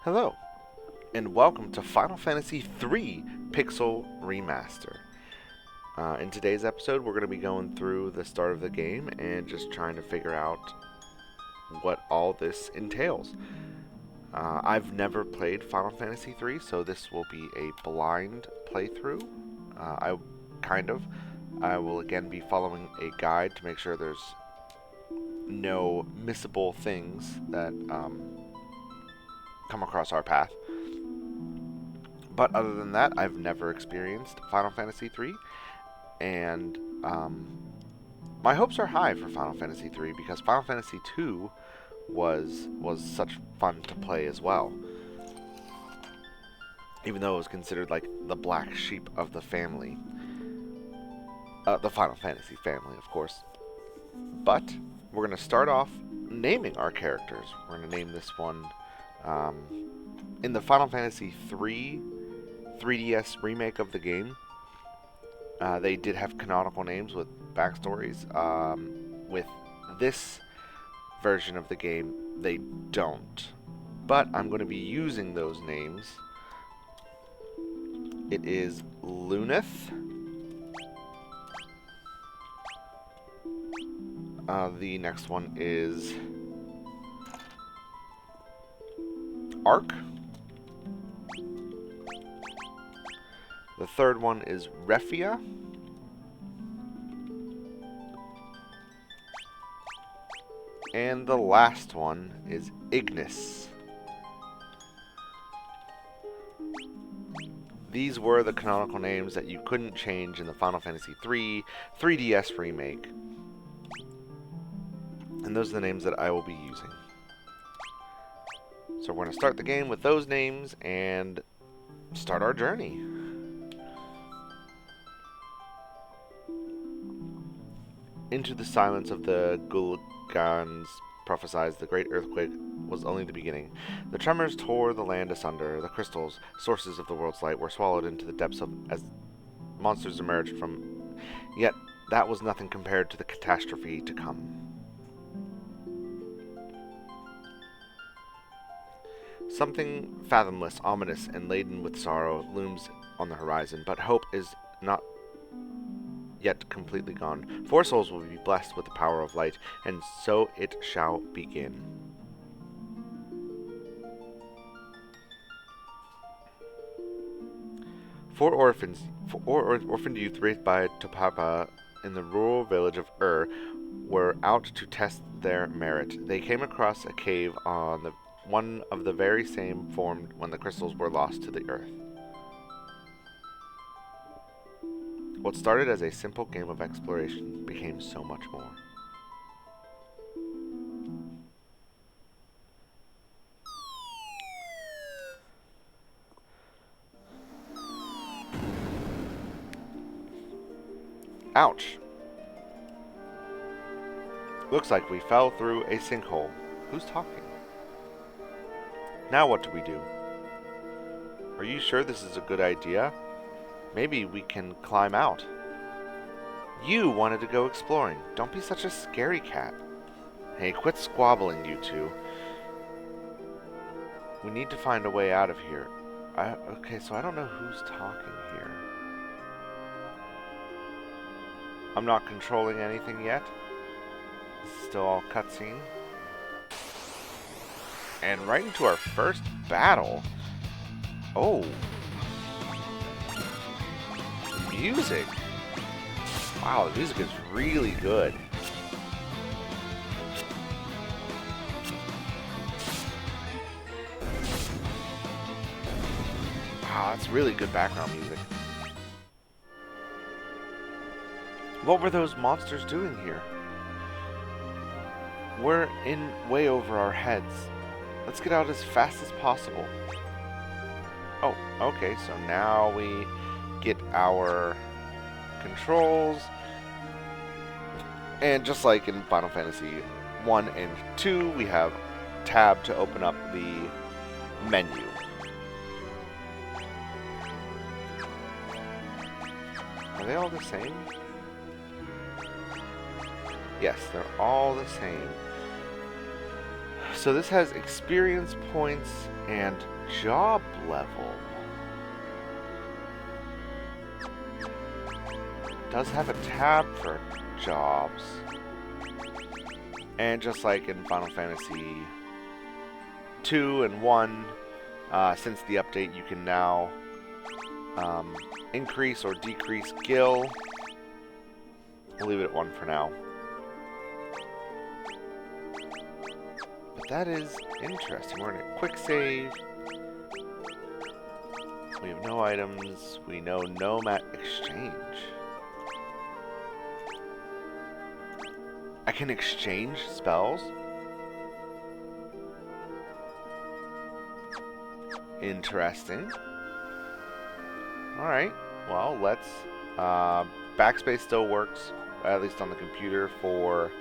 Hello, and welcome to Final Fantasy III Pixel Remaster. In today's episode, we're going to be going through the start of the game and just trying to figure out what all this entails. I've never played Final Fantasy III, so this will be a blind playthrough. I kind of. I will again be following a guide to make sure there's no missable things that come across our path. But other than that, I've never experienced Final Fantasy III, and my hopes are high for Final Fantasy III because Final Fantasy II was such fun to play as well. Even though it was considered like the black sheep of the family, the Final Fantasy family, of course. But we're going to start off naming our characters. We're going to name this one in the Final Fantasy III 3DS remake of the game. They did have canonical names with backstories. With this version of the game, they don't. But I'm going to be using those names. It is Luneth. The next one is Ark. The third one is Refia. And the last one is Ignis. These were the canonical names that you couldn't change in the Final Fantasy III 3DS remake. And those are the names that I will be using. So we're going to start the game with those names and start our journey. Into the silence of the Gul'gans prophesies the great earthquake was only the beginning. The tremors tore the land asunder. The crystals, sources of the world's light, were swallowed into the depths as monsters emerged from. Yet that was nothing compared to the catastrophe to come. Something fathomless, ominous, and laden with sorrow looms on the horizon, but hope is not yet completely gone. 4 souls will be blessed with the power of light, and so it shall begin. Four orphaned youth raised by Topapa in the rural village of were out to test their merit. They came across a cave on one of the very same formed when the crystals were lost to the earth. What started as a simple game of exploration became so much more. Ouch! Looks like we fell through a sinkhole. Who's talking? Now what do we do? Are you sure this is a good idea? Maybe we can climb out. You wanted to go exploring. Don't be such a scaredy cat. Hey, quit squabbling, you two. We need to find a way out of here. Okay, so I don't know who's talking here. I'm not controlling anything yet. This is still all cutscene. And right into our first battle. Oh. Music. Wow, the music is really good. Wow, that's really good background music. What were those monsters doing here? We're in way over our heads. Let's get out as fast as possible. Oh, okay, so now we get our controls. And just like in Final Fantasy 1 and 2, we have tab to open up the menu. Are they all the same? Yes, they're all the same. So this has experience points and job level. Does have a tab for jobs. And just like in Final Fantasy 2 and 1, since the update, you can now increase or decrease gil. We'll leave it at 1 for now. But that is interesting. We're in a quick save. We have no items. We know no exchange. I can exchange spells? Interesting. Alright, well, let's... backspace still works, at least on the computer, for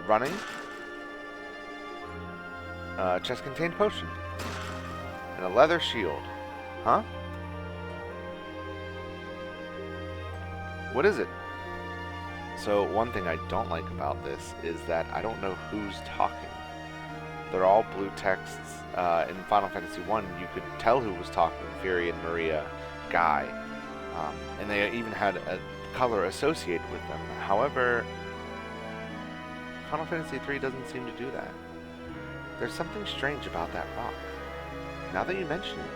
running. Chest contained potion. And a leather shield. Huh? What is it? So, one thing I don't like about this is that I don't know who's talking. They're all blue texts. In Final Fantasy 1, you could tell who was talking. Firion, Maria, Guy. And they even had a color associated with them. However, Final Fantasy 3 doesn't seem to do that. There's something strange about that rock. Now that you mention it.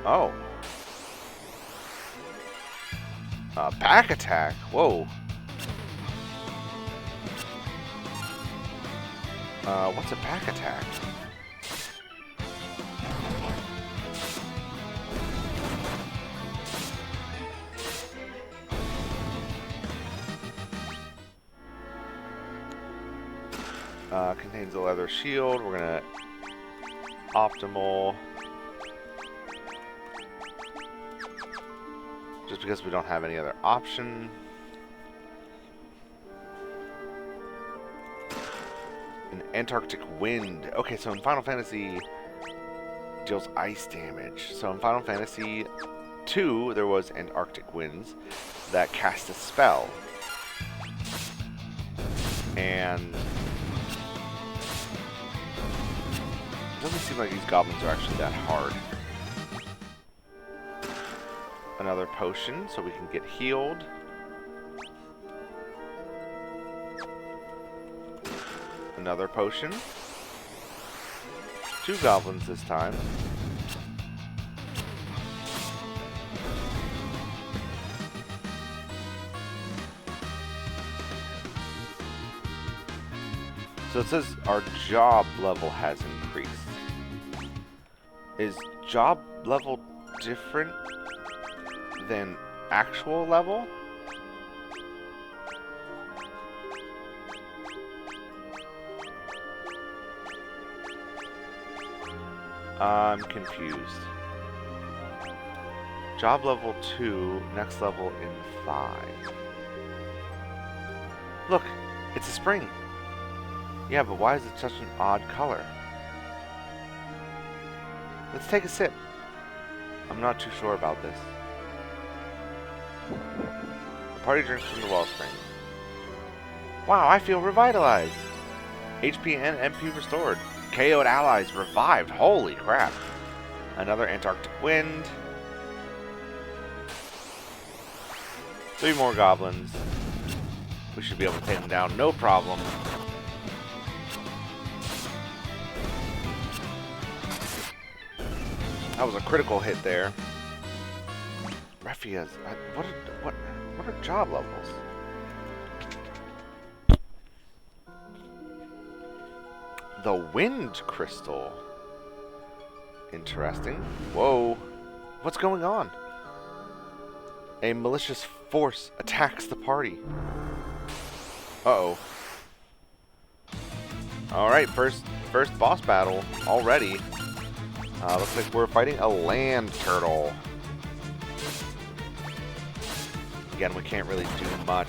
Oh. Back attack. Whoa. What's a back attack? Contains a leather shield. We're gonna optimal. Just because we don't have any other option. An Antarctic wind. Okay, so in Final Fantasy deals ice damage. So in Final Fantasy 2, there was Antarctic winds that cast a spell. And it doesn't seem like these goblins are actually that hard. Another potion so we can get healed. Another potion. 2 goblins this time. So it says our job level has increased. Is job level different than actual level? I'm confused. Job level 2, next level in 5. Look, it's a spring. Yeah, but why is it such an odd color? Let's take a sip. I'm not too sure about this. The party drinks from the wellspring. Wow, I feel revitalized. HP and MP restored. KO'd allies revived. Holy crap. Another Antarctic wind. 3 more goblins. We should be able to take them down, no problem. That was a critical hit there. Refias. What are job levels? The wind crystal. Interesting. Whoa. What's going on? A malicious force attacks the party. Uh-oh. Alright, first boss battle already. Looks like we're fighting a land turtle. Again, we can't really do much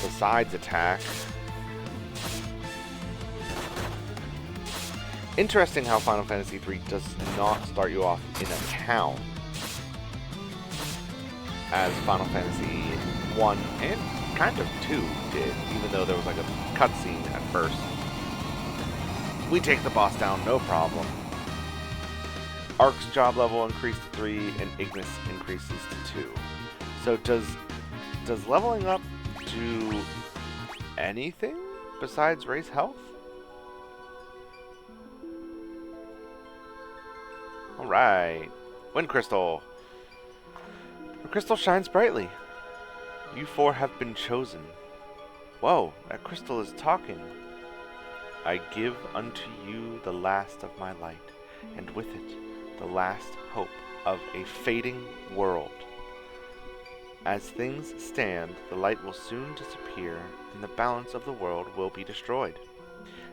besides attack. Interesting how Final Fantasy III does not start you off in a town, as Final Fantasy 1 and kind of 2 did, even though there was like a cutscene at first. We take the boss down, no problem. Ark's job level increased to 3, and Ignis increases to 2. So does leveling up do anything besides raise health? Alright. Wind Crystal. The crystal shines brightly. You four have been chosen. Whoa, that crystal is talking. I give unto you the last of my light, and with it the last hope of a fading world. As things stand, the light will soon disappear, and the balance of the world will be destroyed.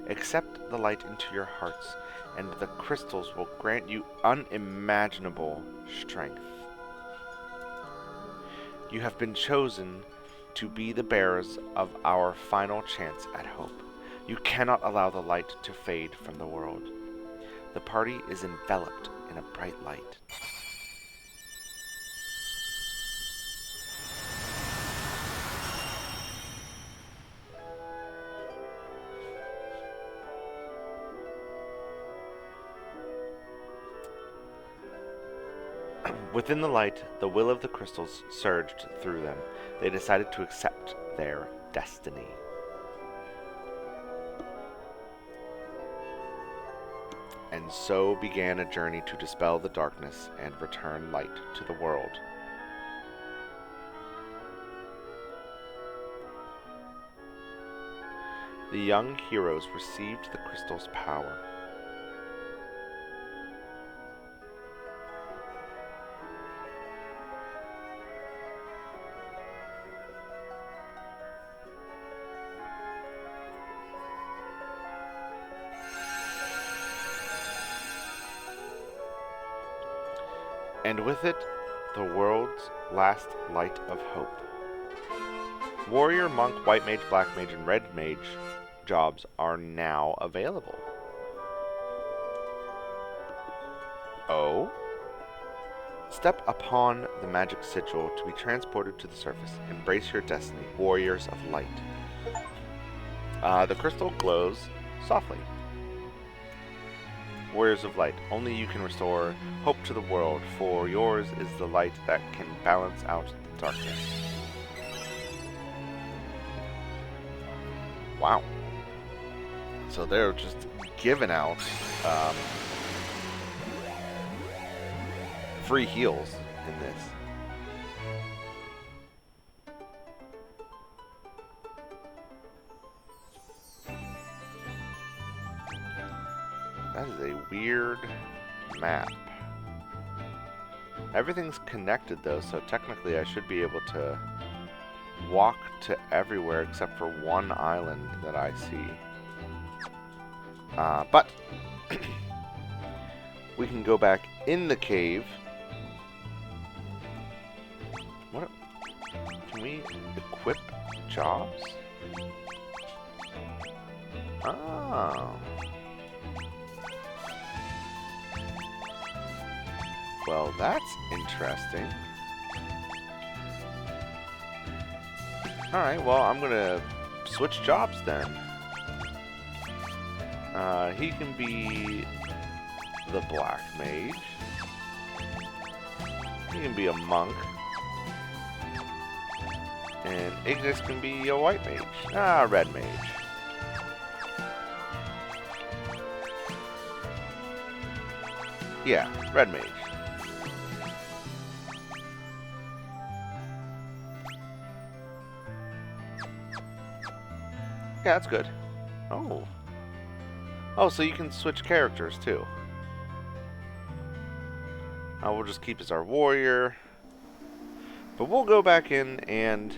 Accept the light into your hearts, and the crystals will grant you unimaginable strength. You have been chosen to be the bearers of our final chance at hope. You cannot allow the light to fade from the world. The party is enveloped in a bright light. Within the light, the will of the crystals surged through them. They decided to accept their destiny. And so began a journey to dispel the darkness and return light to the world. The young heroes received the crystal's power. And with it, the world's last light of hope. Warrior, Monk, White Mage, Black Mage, and Red Mage jobs are now available. Oh? Step upon the magic sigil to be transported to the surface. Embrace your destiny, Warriors of Light. The crystal glows softly. Warriors of Light, only you can restore hope to the world, for yours is the light that can balance out the darkness. Wow. So they're just giving out free heals in this. That is a weird map. Everything's connected though, so technically I should be able to walk to everywhere except for one island that I see. But we can go back in the cave. What? Can we equip jobs? Oh. Well, that's interesting. Alright, well, I'm gonna switch jobs then. He can be the Black Mage. He can be a Monk. And Ignis can be a White Mage. Red Mage. Yeah, Red Mage. Yeah, that's good. Oh. Oh, so you can switch characters, too. We'll just keep as our warrior. But we'll go back in and...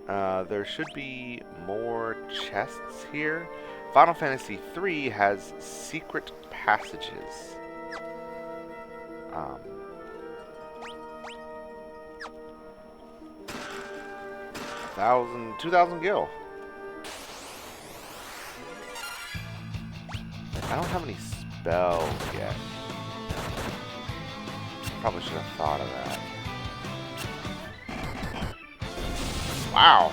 there should be more chests here. Final Fantasy III has secret passages. 2,000 gil. I don't have any spells yet. Probably should have thought of that. Wow.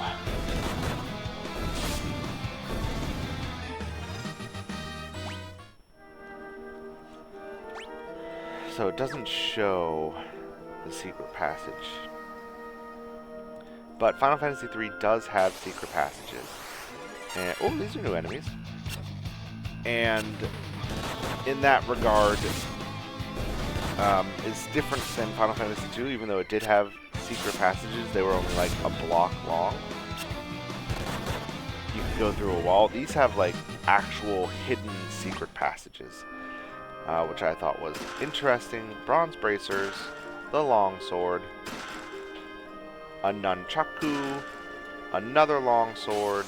So it doesn't show the secret passage. But Final Fantasy III does have secret passages. And, oh, these are new enemies. And in that regard, it's different than Final Fantasy II, even though it did have secret passages. They were only like a block long. You could go through a wall. These have like actual hidden secret passages, which I thought was interesting. Bronze bracers, the longsword, a nunchaku, another longsword,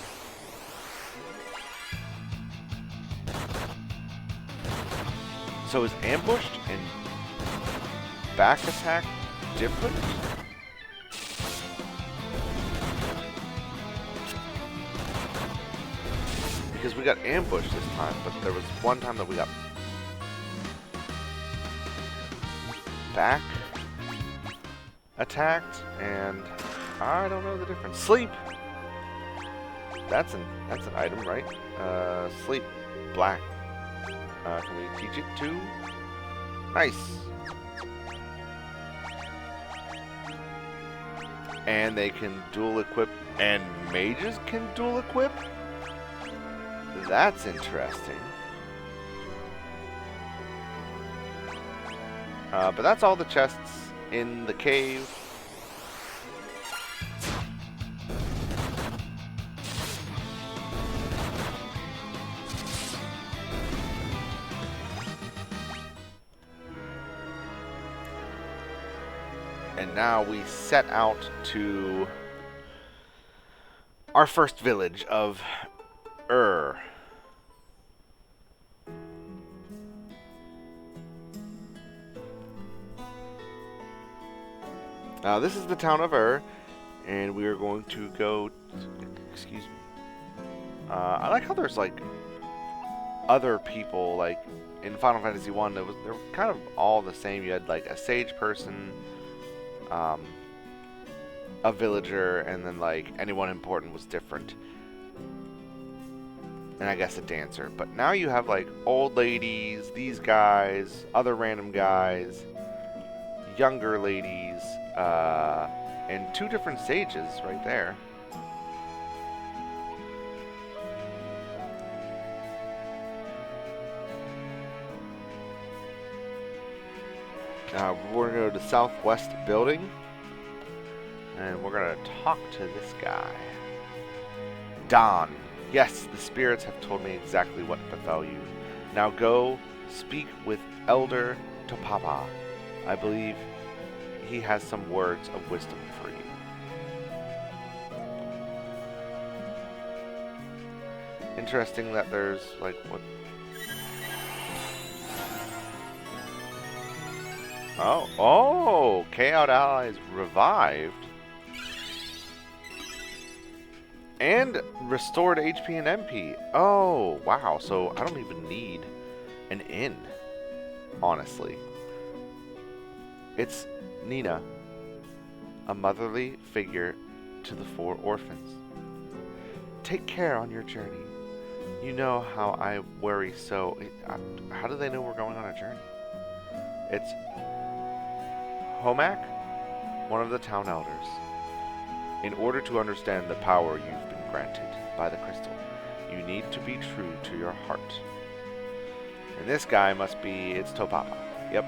so is ambushed and back attack different? Because we got ambushed this time, but there was one time that we got back attacked, and I don't know the difference. Sleep! That's an item, right? Sleep. Black. Can we teach it too? Nice! And they can dual equip, and mages can dual equip? That's interesting. But that's all the chests in the cave. And now we set out to our first village of Now this is the town of and we are going to go. Excuse me. I like how there's like other people, like in Final Fantasy I. They're kind of all the same. You had like a sage person, a villager, and then like anyone important was different. And I guess a dancer. But now you have like old ladies, these guys, other random guys, younger ladies, and two different sages right there. We're going to go to the southwest building, and we're going to talk to this guy. Don. Yes, the spirits have told me exactly what befell you. Now go speak with Elder Topapa. I believe he has some words of wisdom for you. Interesting that there's like what? Oh, Chaos allies revived. And restored HP and MP. Oh, wow. So I don't even need an inn, honestly. It's Nina, a motherly figure to the 4 orphans. Take care on your journey. You know how I worry so. How do they know we're going on a journey? It's Homak, one of the town elders. In order to understand the power you've been granted by the crystal, you need to be true to your heart. And this guy must be, it's Topapa. Yep.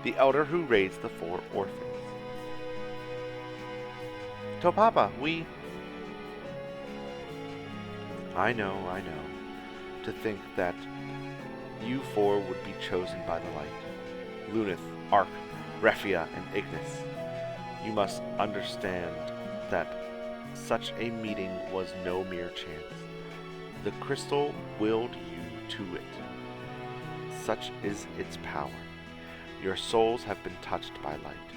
The elder who raised the 4 orphans. Topapa, I know. To think that you 4 would be chosen by the light. Lunith, Ark, Refia, and Ignis. You must understand that such a meeting was no mere chance. The crystal willed you to it. Such is its power. Your souls have been touched by light.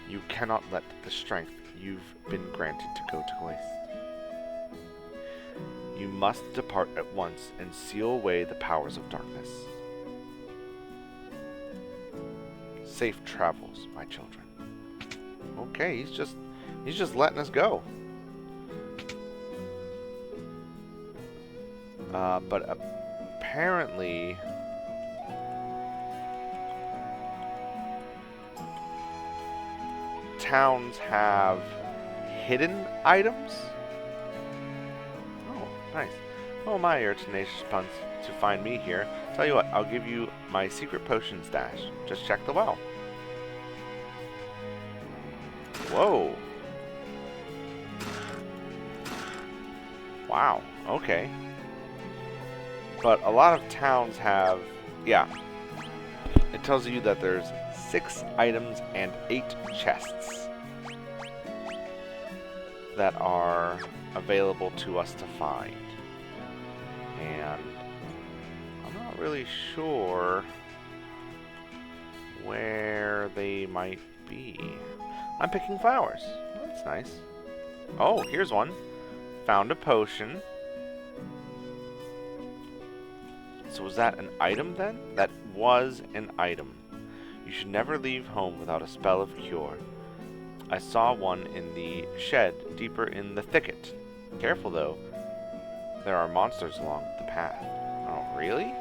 You cannot let the strength you've been granted to go to waste. You must depart at once and seal away the powers of darkness. Safe travels, my children. Okay, he's just letting us go. But apparently towns have hidden items. Oh, nice. Oh my, you're tenacious punts to find me here. Tell you what, I'll give you my secret potion stash. Just check the well. Whoa. Wow, okay. But a lot of towns have, yeah. It tells you that there's 6 items and 8 chests that are available to us to find. And I'm not really sure where they might be. I'm picking flowers. That's nice. Oh, here's one. Found a potion. So was that an item then? That was an item. You should never leave home without a spell of cure. I saw one in the shed deeper in the thicket. Careful though. There are monsters along the path. Oh, really?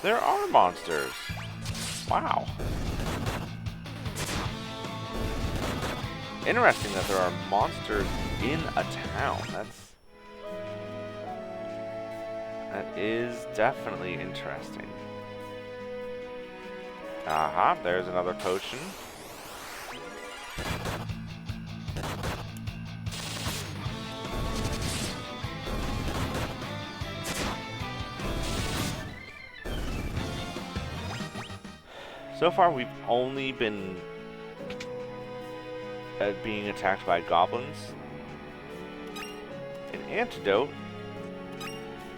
There are monsters. Wow. Interesting that there are monsters in a town. That is definitely interesting. Aha, there's another potion. So far, we've only been being attacked by goblins. An antidote.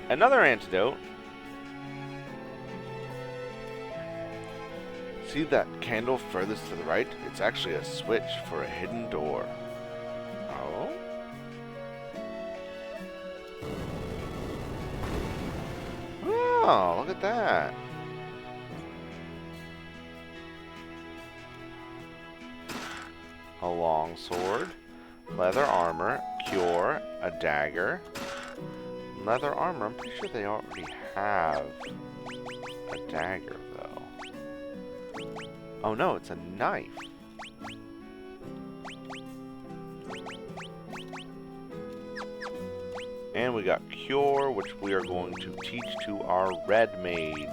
Another antidote. See that candle furthest to the right? It's actually a switch for a hidden door. Oh? Oh, look at that. A long sword, leather armor, cure, a dagger. Leather armor, I'm pretty sure they already have a dagger though. Oh no, it's a knife. And we got cure, which we are going to teach to our red mage.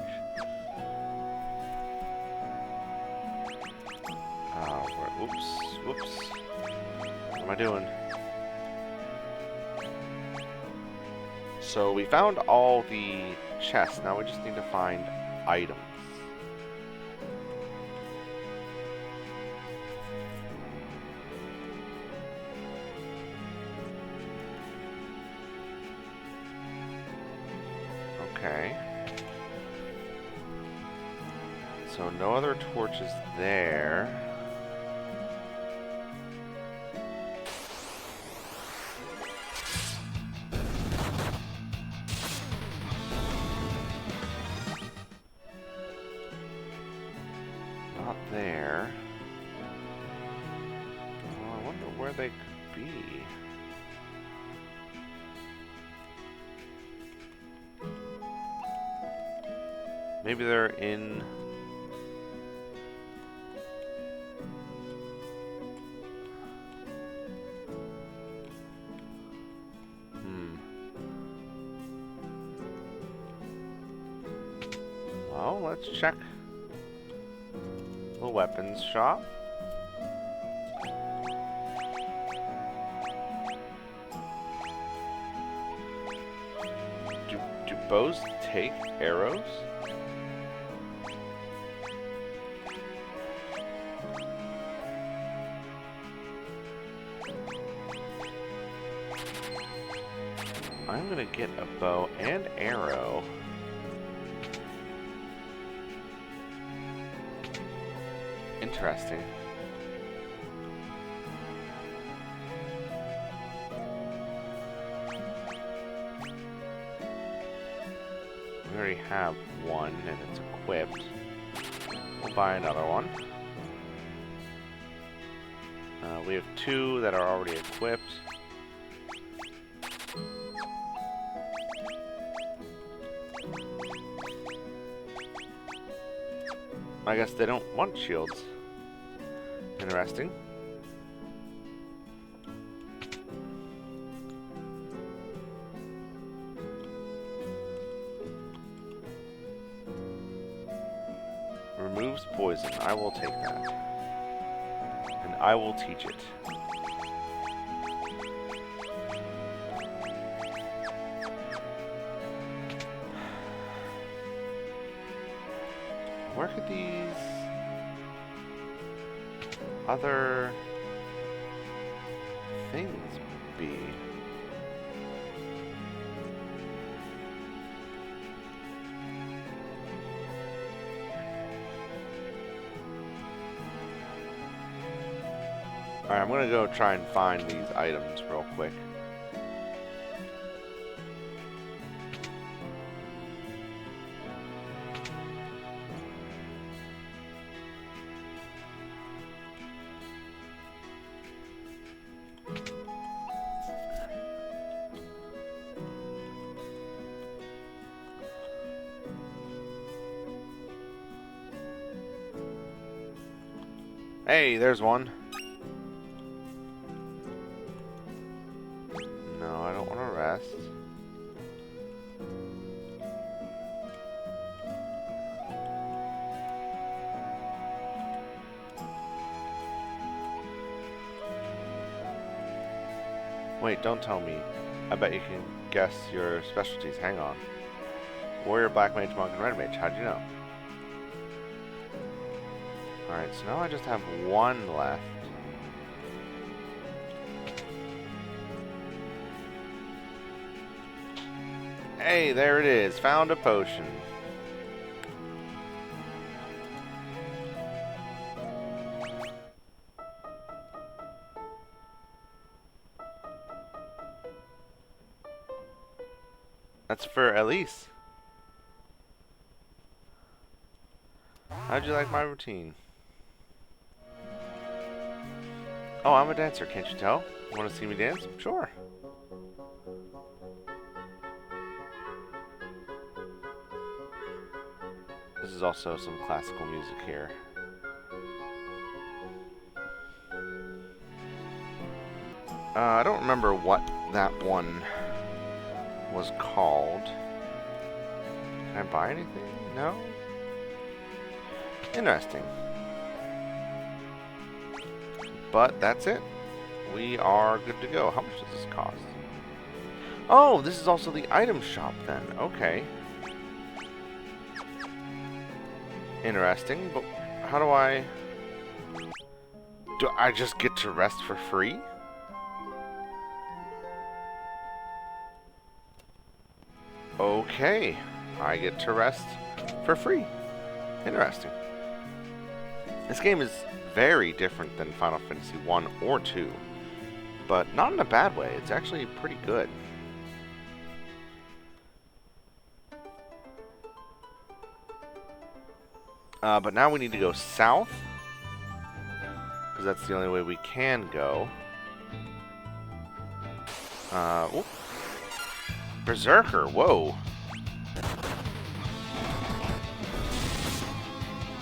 Whoops. What am I doing? So we found all the chests. Now we just need to find items. Okay. So no other torches there. Not there. Well, I wonder where they could be. Maybe they're in... Well, let's check the weapons shop. Do bows take arrows? I'm gonna get a bow and arrow. Interesting. already have one and it's equipped. We'll buy another one. We have two that are already equipped. I guess they don't want shields. Interesting. Removes poison. I will take that. And I will teach it. Where could these other things be? Alright, I'm gonna go try and find these items real quick. Hey, there's one. No, I don't want to rest. Wait, don't tell me. I bet you can guess your specialties. Hang on. Warrior, Black Mage, Monk, and Red Mage. How'd you know? Alright, so now I just have one left. Hey, there it is. Found a potion. That's for Elise. How'd you like my routine? Oh, I'm a dancer, can't you tell? Want to see me dance? Sure. This is also some classical music here. I don't remember what that one was called. Can I buy anything? No? Interesting. But that's it. We are good to go. How much does this cost? Oh, this is also the item shop then. Okay. Interesting, but how do I... Do I just get to rest for free? Okay. I get to rest for free. Interesting. This game is very different than Final Fantasy 1 or 2, but not in a bad way. It's actually pretty good. But now we need to go south, because that's the only way we can go. Whoop. Berserker, whoa.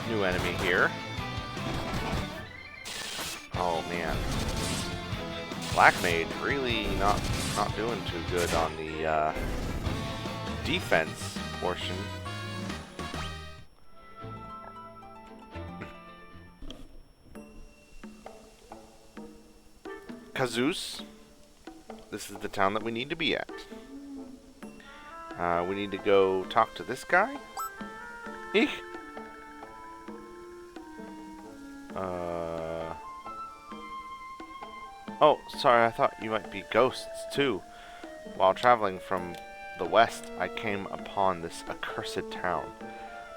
New enemy here. Oh man. Black Mage really not doing too good on the defense portion. Kazus. This is the town that we need to be at. We need to go talk to this guy. Eek. Oh, sorry, I thought you might be ghosts, too. While traveling from the west, I came upon this accursed town.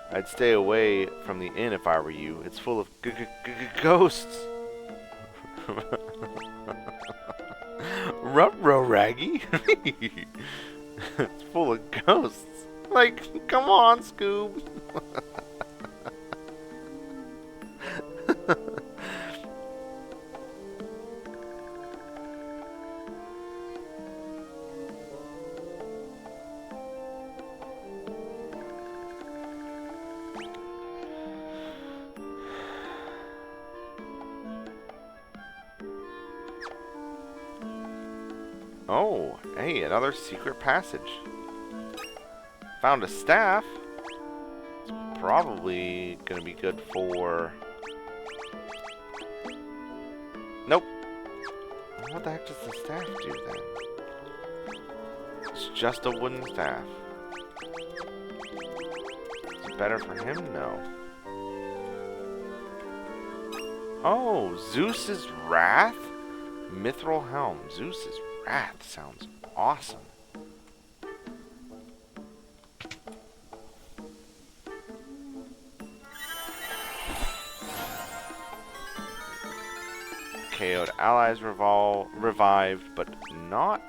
I'd stay away from the inn if I were you. It's full of ghosts. Ruh-roh, Raggy. It's full of ghosts. Like, come on, Scoob. Oh, hey, another secret passage. Found a staff. It's probably gonna be good for... Nope. What the heck does the staff do then? It's just a wooden staff. Is it better for him? No. Oh, Zeus's Wrath? Mithril Helm. Zeus's Wrath sounds awesome. KO'd allies revived, but not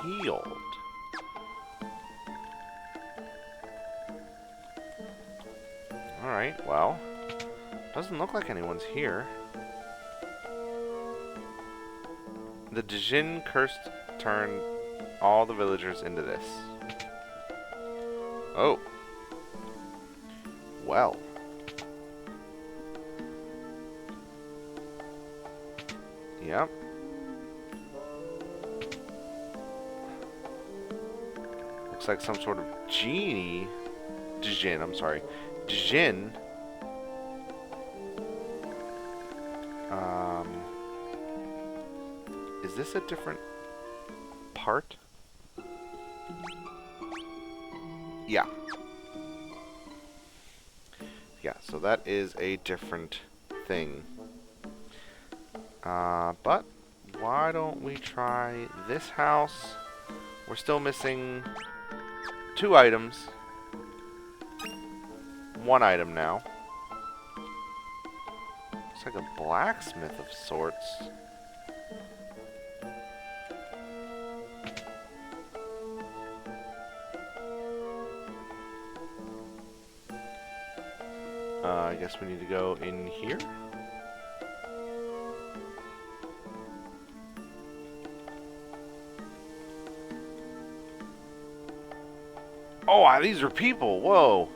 healed. Alright, well, doesn't look like anyone's here. The Djinn cursed turned all the villagers into this. Oh. Well. Yep. Looks like some sort of genie. Djinn, I'm sorry. Djinn. Is this a different part? Yeah. Yeah, so that is a different thing. But why don't we try this house? We're still missing 2 items. 1 item now. Looks like a blacksmith of sorts. I guess we need to go in here. Oh, these are people. Whoa.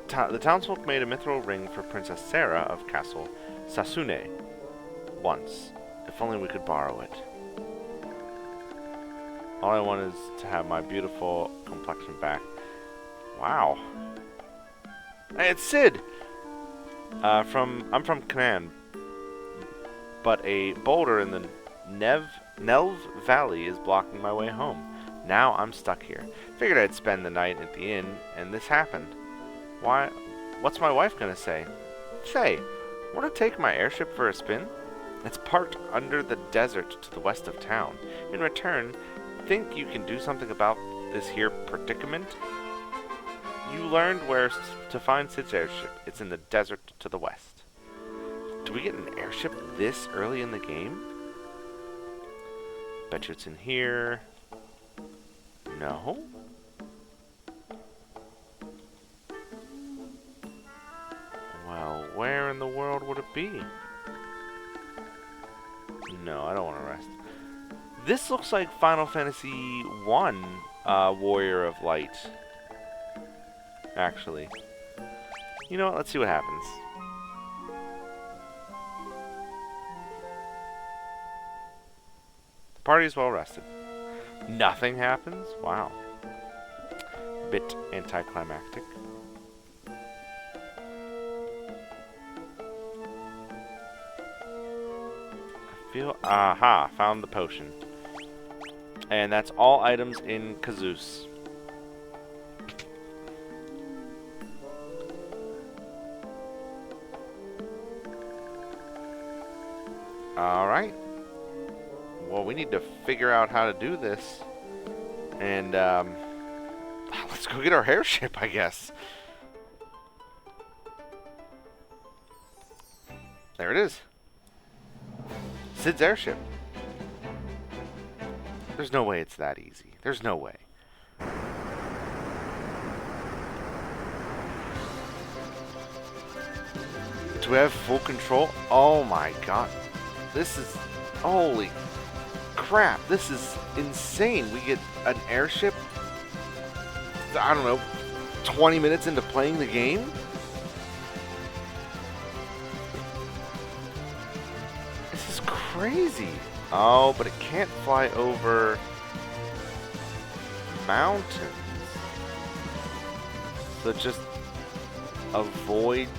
The townsfolk made a mithril ring for Princess Sarah of Castle Sasune once. If only we could borrow it. All I want is to have my beautiful complexion back. Wow. Hey, it's Sid! I'm from Canaan, but a boulder in the Nelv Valley is blocking my way home. Now I'm stuck here. Figured I'd spend the night at the inn, and this happened. Why? What's my wife gonna say? Say, want to take my airship for a spin? It's parked under the desert to the west of town. In return, think you can do something about this here predicament? You learned where to find Sid's airship. It's in the desert to the west. Do we get an airship this early in the game? Bet you it's in here. No? Well, where in the world would it be? No, I don't want to rest. This looks like Final Fantasy I, Warrior of Light. Actually. You know what? Let's see what happens. The party is well rested. Nothing happens? Wow. Bit anticlimactic. Aha, found the potion. And that's all items in Kazus. Alright. Well, we need to figure out how to do this. And, let's go get our airship, I guess. There it is. Sid's airship. There's no way it's that easy. There's no way. Do we have full control? Oh my god. This is... Holy crap. This is insane. We get an airship, I don't know, 20 minutes into playing the game? This is crazy. Oh, but it can't fly over mountains. So it just avoids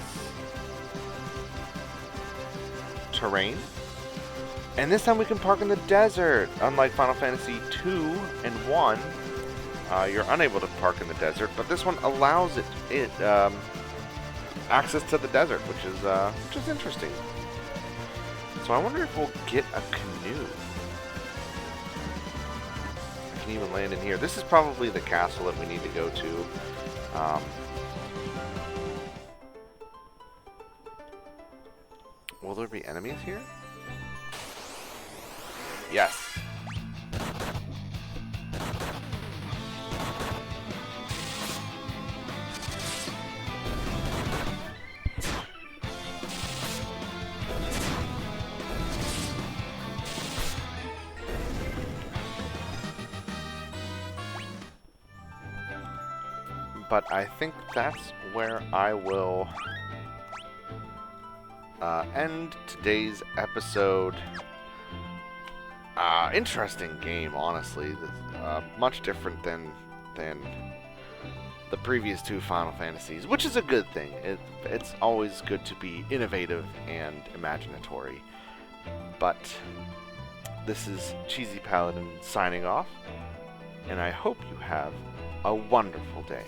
terrain. And this time we can park in the desert. Unlike Final Fantasy 2 and 1, you're unable to park in the desert, but this one allows it access to the desert, which is interesting. So I wonder if we'll get a canoe. I can even land in here. This is probably the castle that we need to go to. Will there be enemies here? Yes. But I think that's where I will end today's episode. Interesting game, honestly. Much different than the previous two Final Fantasies, which is a good thing. It's always good to be innovative and imaginatory. But this is Cheesy Paladin signing off, and I hope you have a wonderful day.